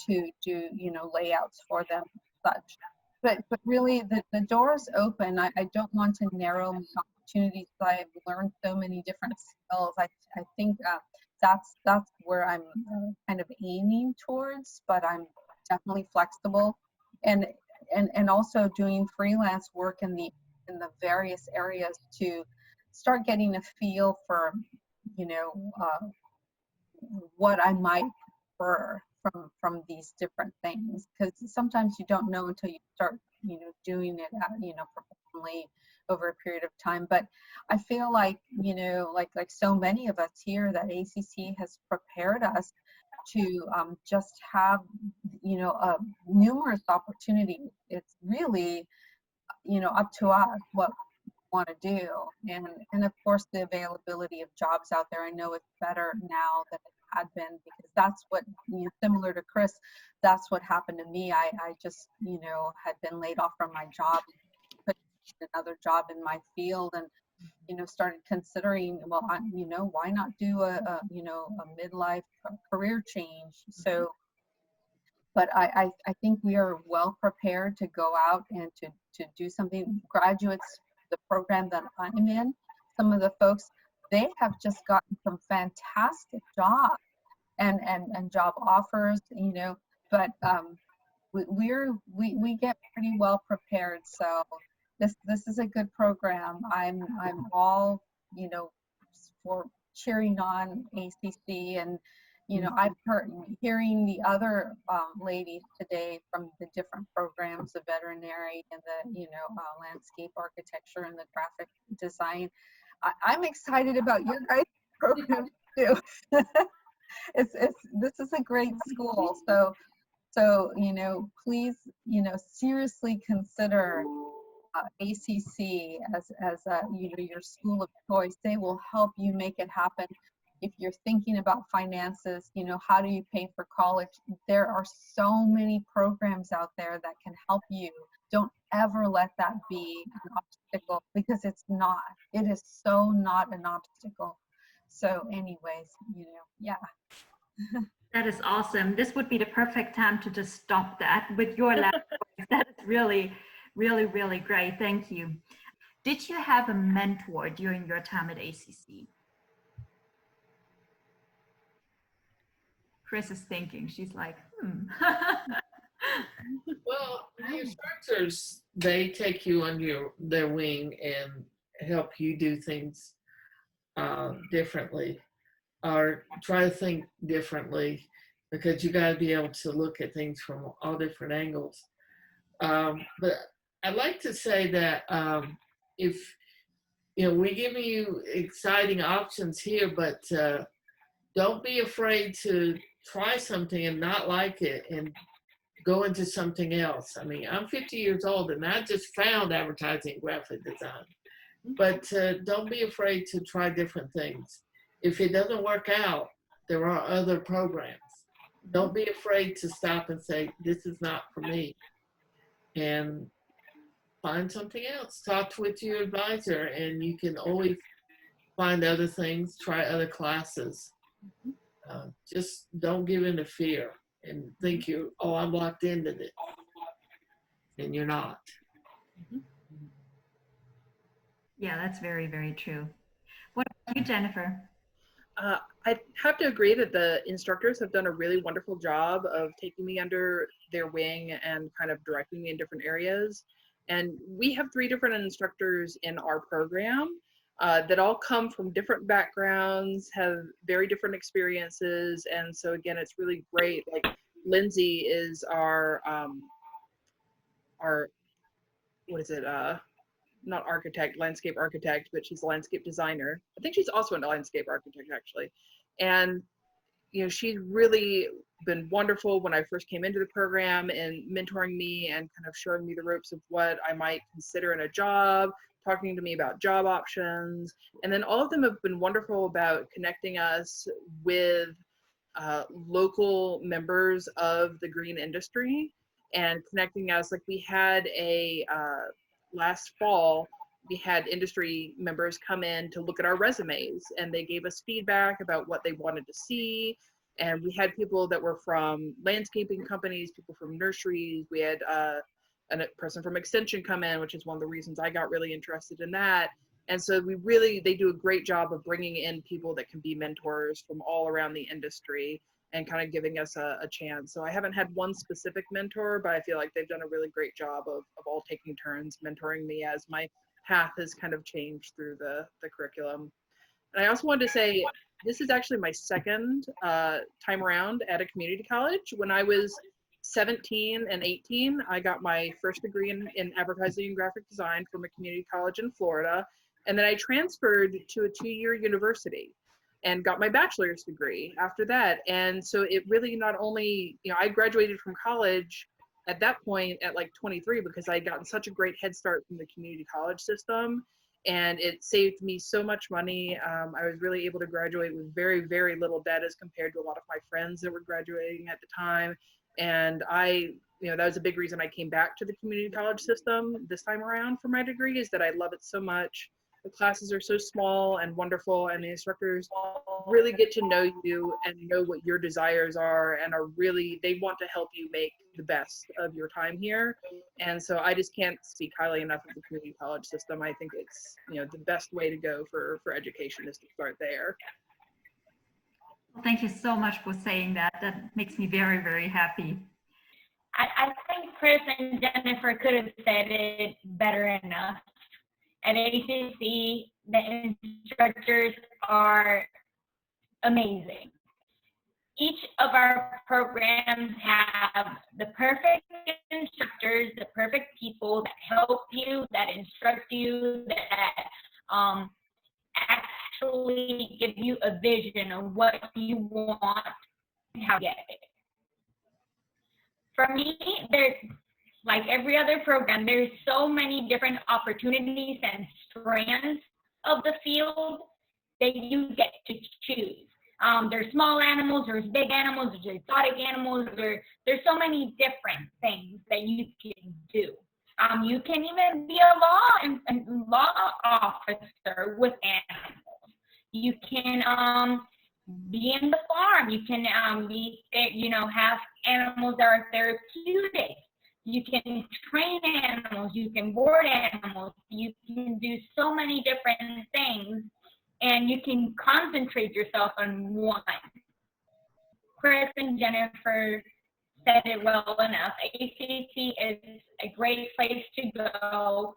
to do layouts for them, such. But really, the door is open. I don't want to narrow my opportunities. I've learned so many different skills. I think that's where I'm kind of aiming towards. But I'm definitely flexible, and also doing freelance work in the various areas to start getting a feel for what I might prefer from these different things, because sometimes you don't know until you start doing it professionally over a period of time. But I feel like like so many of us here, that ACC has prepared us to just have numerous opportunities. It's really up to us what want to do, and of course the availability of jobs out there. I know it's better now than it had been, because that's what, similar to Chris, that's what happened to me. I just had been laid off from my job, put another job in my field, and started considering, well, why not do a midlife career change. So but I think we are well prepared to go out and to do something. Graduates, the program that I'm in, some of the folks, they have just gotten some fantastic jobs and job offers, but we get pretty well prepared. So this is a good program. I'm all for cheering on ACC, and I've hearing the other ladies today from the different programs, the veterinary and the landscape architecture and the graphic design. I'm excited about your guys' program too. This is a great school, so please seriously consider ACC as your school of choice. They will help you make it happen. If you're thinking about finances, how do you pay for college? There are so many programs out there that can help you. Don't ever let that be an obstacle, because it's not. It is so not an obstacle. So anyways, yeah. That is awesome. This would be the perfect time to just stop that with your last voice. That is really, really, really great. Thank you. Did you have a mentor during your time at ACC? Chris is thinking. She's like, Well, the instructors, they take you under their wing and help you do things differently, or try to think differently, because you got to be able to look at things from all different angles. But I'd like to say that if we're giving you exciting options here, but don't be afraid to try something and not like it and go into something else. I mean, I'm 50 years old and I just found advertising and graphic design. But don't be afraid to try different things. If it doesn't work out, there are other programs. Don't be afraid to stop and say, this is not for me. And find something else. Talk with your advisor, and you can always find other things, try other classes. Just don't give in to fear and think I'm locked into this. And you're not. yeah, that's very, very true. What about you, Jennifer? I have to agree that the instructors have done a really wonderful job of taking me under their wing and kind of directing me in different areas. And we have 3 different instructors in our program that all come from different backgrounds, have very different experiences. And so again, it's really great. Like Lindsay is our what is it? Not architect, landscape architect, but she's a landscape designer. I think she's also a landscape architect actually. And you know, she's really been wonderful when I first came into the program and mentoring me and kind of showing me the ropes of what I might consider in a job, talking to me about job options. And then all of them have been wonderful about connecting us with local members of the green industry and connecting us. Like we had a last fall, we had industry members come in to look at our resumes and they gave us feedback about what they wanted to see. And we had people that were from landscaping companies, people from nurseries. We had a person from Extension come in, which is one of the reasons I got really interested in that. And so they do a great job of bringing in people that can be mentors from all around the industry and kind of giving us a chance. So I haven't had one specific mentor, but I feel like they've done a really great job of all taking turns mentoring me as my path has kind of changed through the curriculum. And I also wanted to say, this is actually my second time around at a community college. When I was 17 and 18, I got my first degree in advertising and graphic design from a community college in Florida. And then I transferred to a 2-year university and got my bachelor's degree after that. And so it really not only, you know, I graduated from college at that point at like 23 because I had gotten such a great head start from the community college system. And it saved me so much money. I was really able to graduate with very, very little debt as compared to a lot of my friends that were graduating at the time. And that was a big reason I came back to the community college system this time around for my degree, is that I love it so much. The classes are so small and wonderful, and the instructors really get to know you and know what your desires are and they want to help you make the best of your time here. And so I just can't speak highly enough of the community college system. I think it's, the best way to go for education is to start there. Thank you so much for saying that. That makes me very, very happy. I think Chris and Jennifer could have said it better enough. At ACC, the instructors are amazing. Each of our programs have the perfect instructors, the perfect people that help you, that instruct you, that actually give you a vision of what you want and how to get it. For me, there's, like every other program, there's so many different opportunities and strands of the field that you get to choose. There's small animals, there's big animals, there's exotic animals, there's so many different things that you can do. You can even be a law officer with animals. You can be in the farm. You can have animals that are therapeutic. You can train animals, you can board animals, you can do so many different things, and you can concentrate yourself on one. Chris and Jennifer said it well enough. ACC is a great place to go.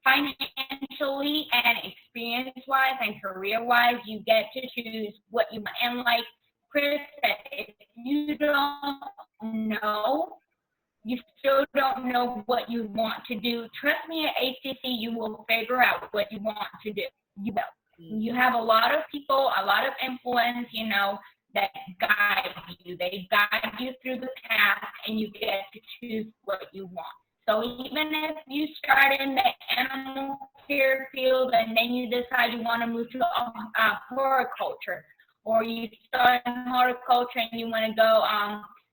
Financially and experience-wise and career-wise, you get to choose what you want. And like Chris said, if you don't know, you still don't know what you want to do, trust me, at ACC, you will figure out what you want to do. You will. You have a lot of people, a lot of influence, that guide you. They guide you through the path, and you get to choose what you want. So even if you start in the animal care field and then you decide you want to move to horticulture, or you start in horticulture and you want to go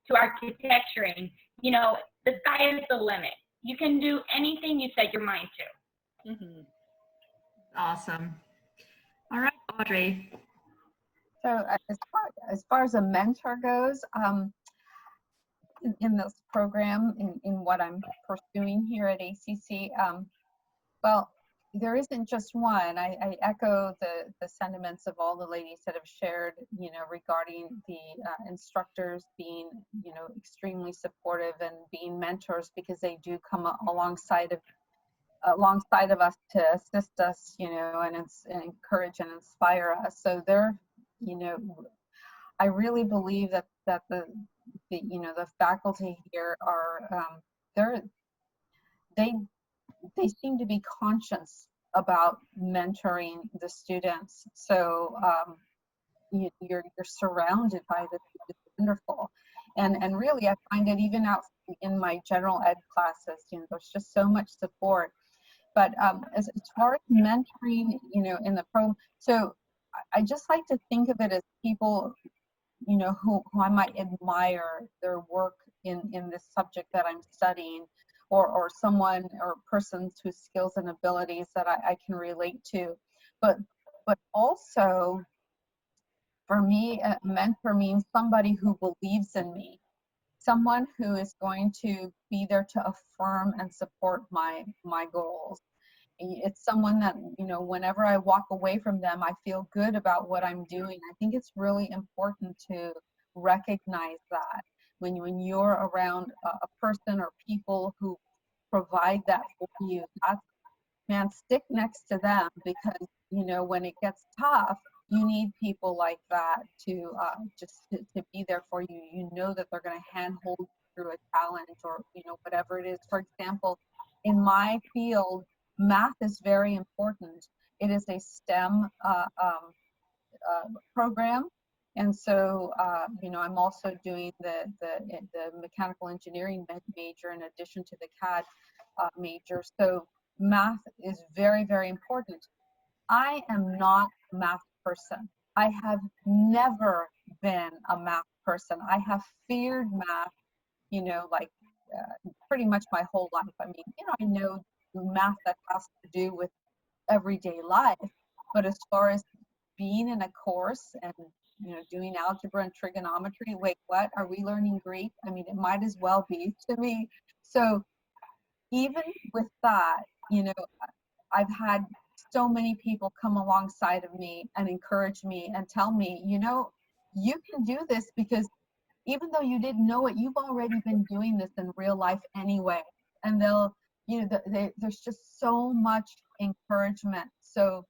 to architecturing, the sky is the limit. You can do anything you set your mind to. Mm-hmm. Awesome. All right, Audrey. So as far as a mentor goes, in this program, in what I'm pursuing here at ACC, well, there isn't just one. I echo the sentiments of all the ladies that have shared, regarding the instructors being, extremely supportive and being mentors, because they do come alongside of us to assist us, and encourage and inspire us. So they're, I really believe that the faculty here are, they seem to be conscious about mentoring the students. So you're surrounded by this. It's wonderful. And really, I find it even out in my general ed classes, there's just so much support. But as far as mentoring, in the so I just like to think of it as people, who I might admire their work in this subject that I'm studying, or someone or persons whose skills and abilities that I can relate to. But also, for me, a mentor means somebody who believes in me, someone who is going to be there to affirm and support my goals. It's someone that, whenever I walk away from them, I feel good about what I'm doing. I think it's really important to recognize that when you're around a person or people who provide that for you, man, stick next to them, because, when it gets tough, you need people like that to just to be there for you. You know that they're going to handhold you through a challenge, or, whatever it is. For example, in my field, math is very important. It is a STEM program. And so, I'm also doing the mechanical engineering major in addition to the CAD major. So math is very, very important. I am not a math person. I have never been a math person. I have feared math, pretty much my whole life. I mean, I know math that has to do with everyday life, but as far as being in a course and, doing algebra and trigonometry, wait, what? Are we learning Greek? I mean, it might as well be to me. So even with that, I've had so many people come alongside of me and encourage me and tell me, you can do this, because even though you didn't know it, you've already been doing this in real life anyway. And they'll, there's just so much encouragement. So,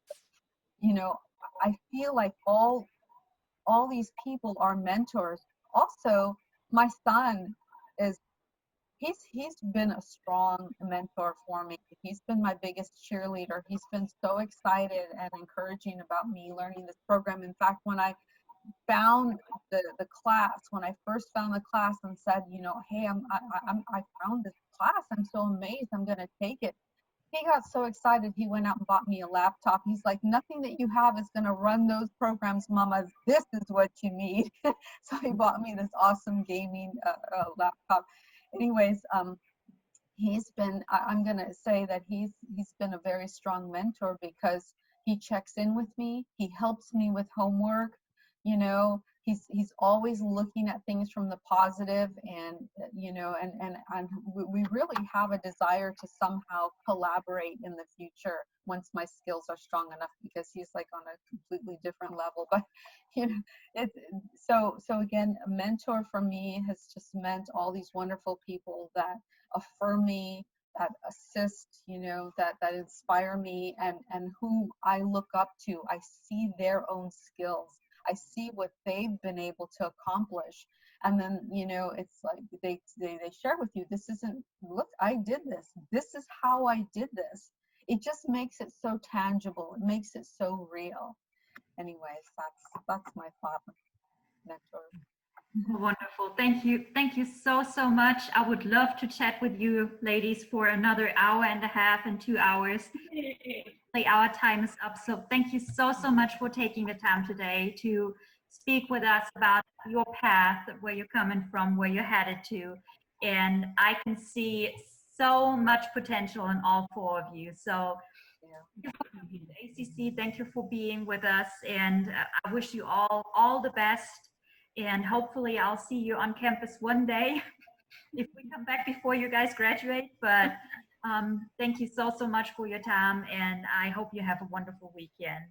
I feel like all these people are mentors. Also, my son is, he's been a strong mentor for me. He's been my biggest cheerleader. He's been so excited and encouraging about me learning this program. In fact, when I found the class, when I first found the class and said, hey, I found this class, I'm so amazed, I'm going to take it. He got so excited, he went out and bought me a laptop. He's like, nothing that you have is going to run those programs, Mama. This is what you need. So he bought me this awesome gaming laptop. Anyways, he's been, I'm going to say that he's been a very strong mentor, because he checks in with me. He helps me with homework. He's always looking at things from the positive, and and we really have a desire to somehow collaborate in the future once my skills are strong enough, because he's like on a completely different level. But so again, a mentor for me has just meant all these wonderful people that affirm me, that assist, that inspire me, and whom I look up to. I see their own skills. I see what they've been able to accomplish. And then, it's like they share with you, this isn't, look, I did this. This is how I did this. It just makes it so tangible. It makes it so real. Anyways, that's my thought, mentor. Wonderful. Thank you. Thank you so much. I would love to chat with you ladies for another hour and a half and 2 hours. Our time is up. So thank you so much for taking the time today to speak with us about your path, where you're coming from, where you're headed to. And I can see so much potential in all 4 of you. So ACC, thank you for being with us. And I wish you all the best. And hopefully I'll see you on campus one day if we come back before you guys graduate. But Thank you so much for your time, and I hope you have a wonderful weekend.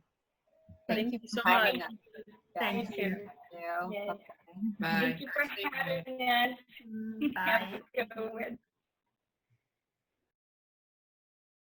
Thank you so for having much. us. Thank you. Yeah. Yes. Bye-bye. Bye. Thank you for having us. Bye. Have a good one.